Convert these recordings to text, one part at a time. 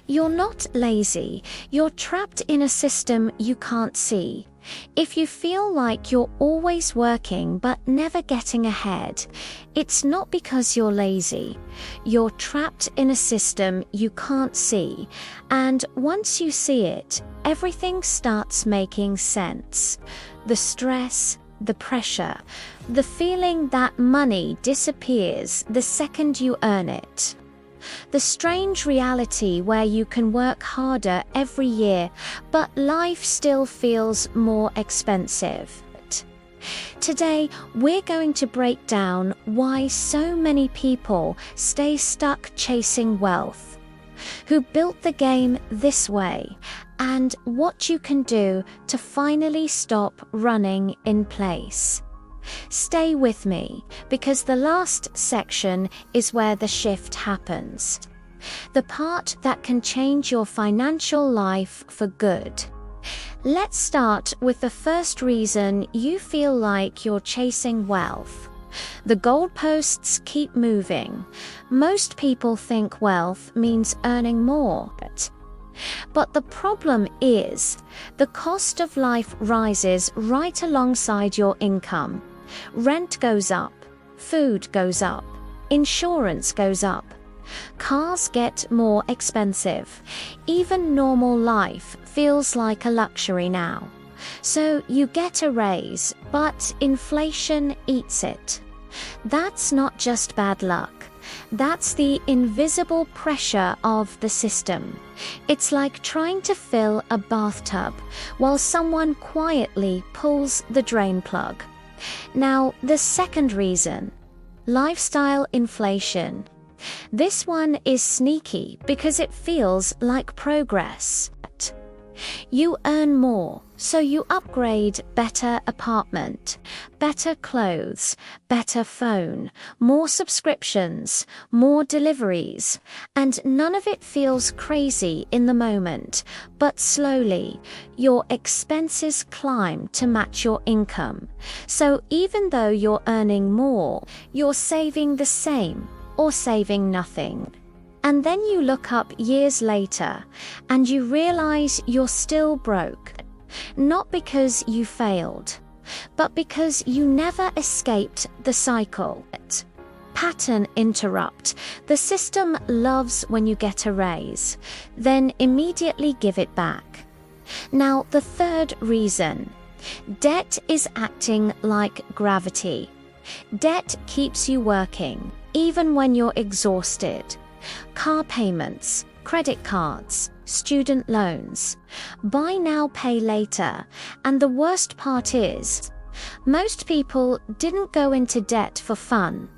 You're not lazy, you're trapped in a system you can't see. If you feel like you're always working but never getting ahead, it's not because you're lazy. You're trapped in a system you can't see, and once you see it, everything starts making sense. The stress, the pressure, the feeling that money disappears the second you earn it. The strange reality where you can work harder every year, but life still feels more expensive. Today, we're going to break down why so many people stay stuck chasing wealth, who built the game this way, and what you can do to finally stop running in place. Stay with me, because the last section is where the shift happens. The part that can change your financial life for good. Let's start with the first reason you feel like you're chasing wealth. The goalposts keep moving. Most people think wealth means earning more. But the problem is, the cost of life rises right alongside your income. Rent goes up, food goes up, insurance goes up, cars get more expensive. Even normal life feels like a luxury now. So you get a raise, but inflation eats it. That's not just bad luck. That's the invisible pressure of the system. It's like trying to fill a bathtub while someone quietly pulls the drain plug. Now, the second reason, lifestyle inflation. This one is sneaky because it feels like progress. You earn more, so you upgrade better apartment, better clothes, better phone, more subscriptions, more deliveries, and none of it feels crazy in the moment, but slowly, your expenses climb to match your income. So even though you're earning more, you're saving the same or saving nothing. And then you look up years later and you realize you're still broke. Not because you failed, but because you never escaped the cycle. Pattern interrupt. The system loves when you get a raise, then immediately give it back. Now, the third reason. Debt is acting like gravity. Debt keeps you working, even when you're exhausted. Car payments, credit cards, student loans, buy now, pay later, and the worst part is, most people didn't go into debt for fun.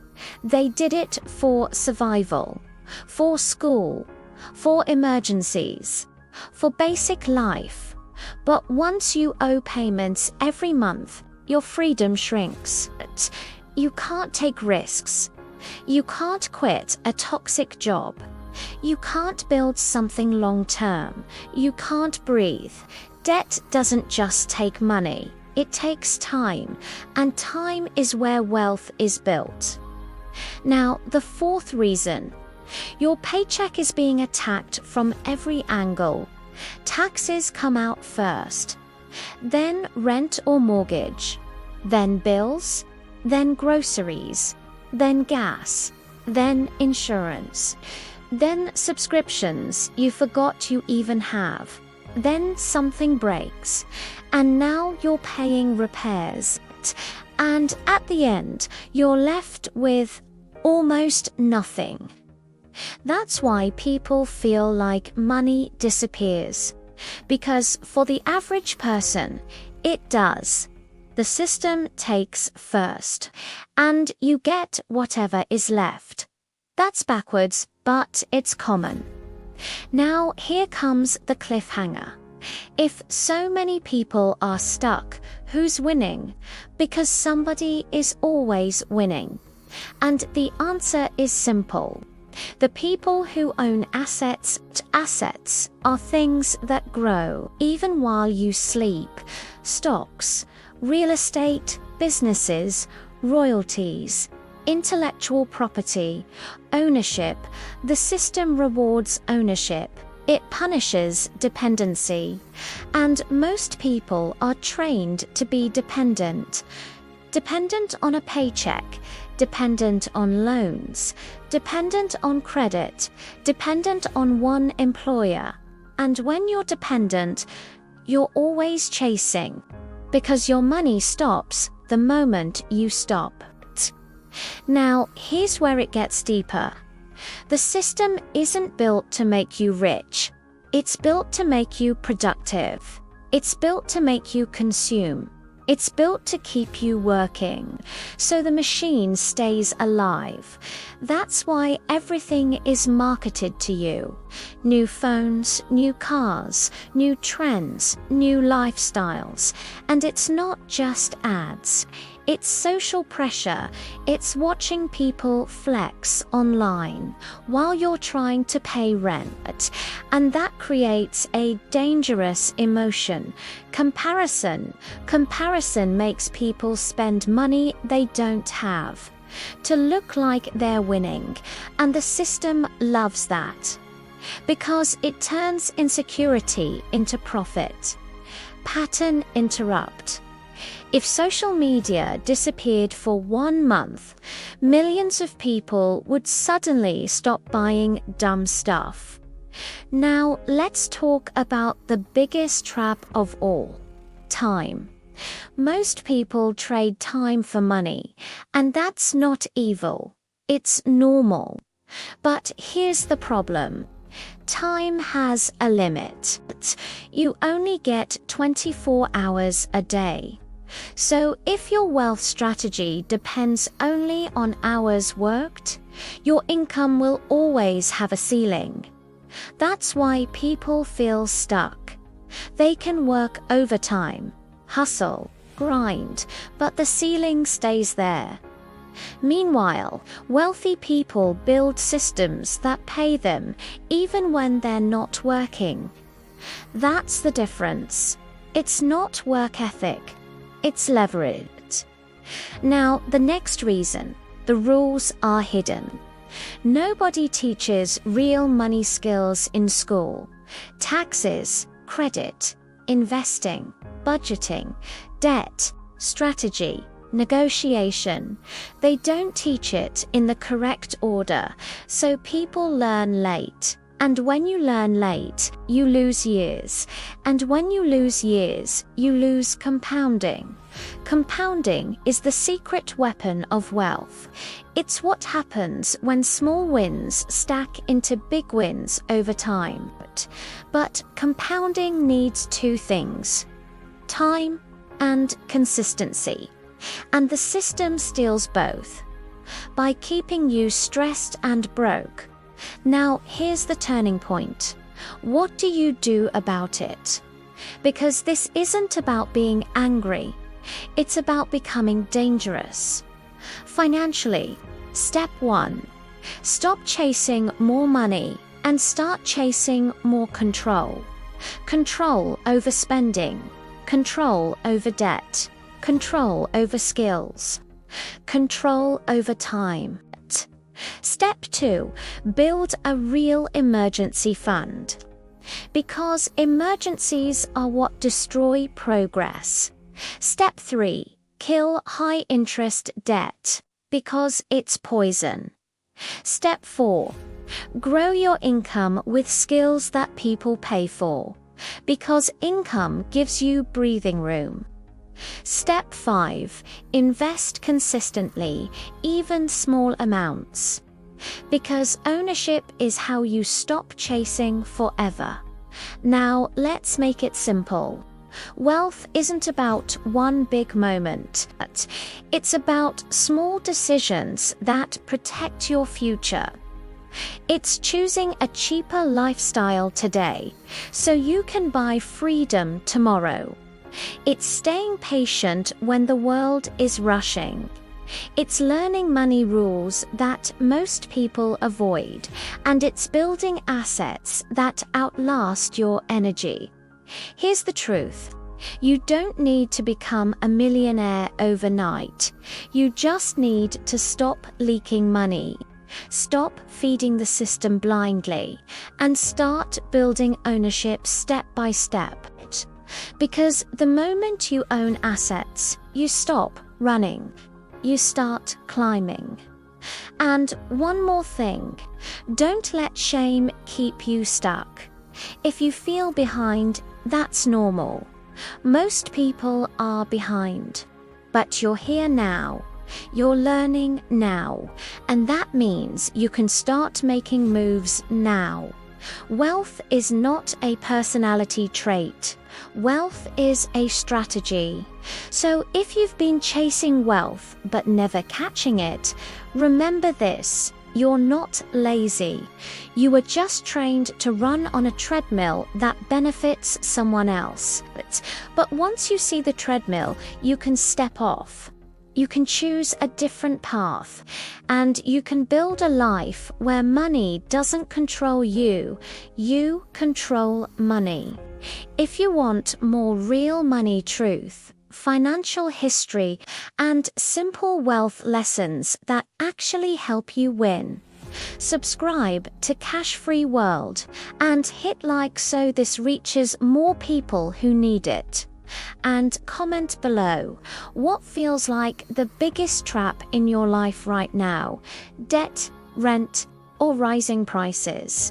They did it for survival, for school, for emergencies, for basic life. But once you owe payments every month, your freedom shrinks. You can't take risks. You can't quit a toxic job. You can't build something long-term. You can't breathe. Debt doesn't just take money. It takes time, and time is where wealth is built. Now, the fourth reason. Your paycheck is being attacked from every angle. Taxes come out first, then rent or mortgage, then bills, then groceries, then gas, then insurance, then subscriptions you forgot you even have, then something breaks, and now you're paying repairs, and at the end, you're left with almost nothing. That's why people feel like money disappears, because for the average person, it does. The system takes first, and you get whatever is left. That's backwards, but it's common. Now, here comes the cliffhanger. If so many people are stuck, who's winning? Because somebody is always winning. And the answer is simple. The people who own assets are things that grow even while you sleep. Stocks, real estate, businesses, royalties, intellectual property, ownership. The system rewards ownership. It punishes dependency. And most people are trained to be dependent. Dependent on a paycheck, dependent on loans, dependent on credit, dependent on one employer. And when you're dependent, you're always chasing, because your money stops the moment you stop. Now, here's where it gets deeper. The system isn't built to make you rich. It's built to make you productive. It's built to make you consume. It's built to keep you working, so the machine stays alive. That's why everything is marketed to you. New phones, new cars, new trends, new lifestyles. And it's not just ads. It's social pressure. It's watching people flex online while you're trying to pay rent. And that creates a dangerous emotion. Comparison. Comparison makes people spend money they don't have to look like they're winning. And the system loves that because it turns insecurity into profit. Pattern interrupt. If social media disappeared for 1 month, millions of people would suddenly stop buying dumb stuff. Now, let's talk about the biggest trap of all: time. Most people trade time for money, and that's not evil. It's normal. But here's the problem. Time has a limit. You only get 24 hours a day. So if your wealth strategy depends only on hours worked, your income will always have a ceiling. That's why people feel stuck. They can work overtime, hustle, grind, but the ceiling stays there. Meanwhile, wealthy people build systems that pay them even when they're not working. That's the difference. It's not work ethic. It's leverage. Now, the next reason: the rules are hidden. Nobody teaches real money skills in school. Taxes, credit, investing, budgeting, debt, strategy, negotiation. They don't teach it in the correct order, so people learn late. And when you learn late, you lose years. And when you lose years, you lose compounding. Compounding is the secret weapon of wealth. It's what happens when small wins stack into big wins over time. But compounding needs 2 things: time and consistency. And the system steals both by keeping you stressed and broke. Now, here's the turning point. What do you do about it? Because this isn't about being angry. It's about becoming dangerous. Financially, step 1. Stop chasing more money and start chasing more control. Control over spending. Control over debt. Control over skills. Control over time. Step 2. Build a real emergency fund. Because emergencies are what destroy progress. Step 3. Kill high-interest debt. Because it's poison. Step 4. Grow your income with skills that people pay for. Because income gives you breathing room. Step 5. Invest consistently, even small amounts. Because ownership is how you stop chasing forever. Now, let's make it simple. Wealth isn't about one big moment. It's about small decisions that protect your future. It's choosing a cheaper lifestyle today, so you can buy freedom tomorrow. It's staying patient when the world is rushing. It's learning money rules that most people avoid, and it's building assets that outlast your energy. Here's the truth. You don't need to become a millionaire overnight. You just need to stop leaking money. Stop feeding the system blindly and start building ownership step by step. Because the moment you own assets, you stop running, you start climbing. And one more thing, don't let shame keep you stuck. If you feel behind, that's normal. Most people are behind, but you're here now. You're learning now, and that means you can start making moves now. Wealth is not a personality trait. Wealth is a strategy. So if you've been chasing wealth but never catching it, remember this: you're not lazy. You were just trained to run on a treadmill that benefits someone else. But once you see the treadmill, you can step off. You can choose a different path, and you can build a life where money doesn't control you, you control money. If you want more real money truth, financial history, and simple wealth lessons that actually help you win, subscribe to Cashfree World and hit like so this reaches more people who need it. And comment below, what feels like the biggest trap in your life right now? Debt, rent, or rising prices?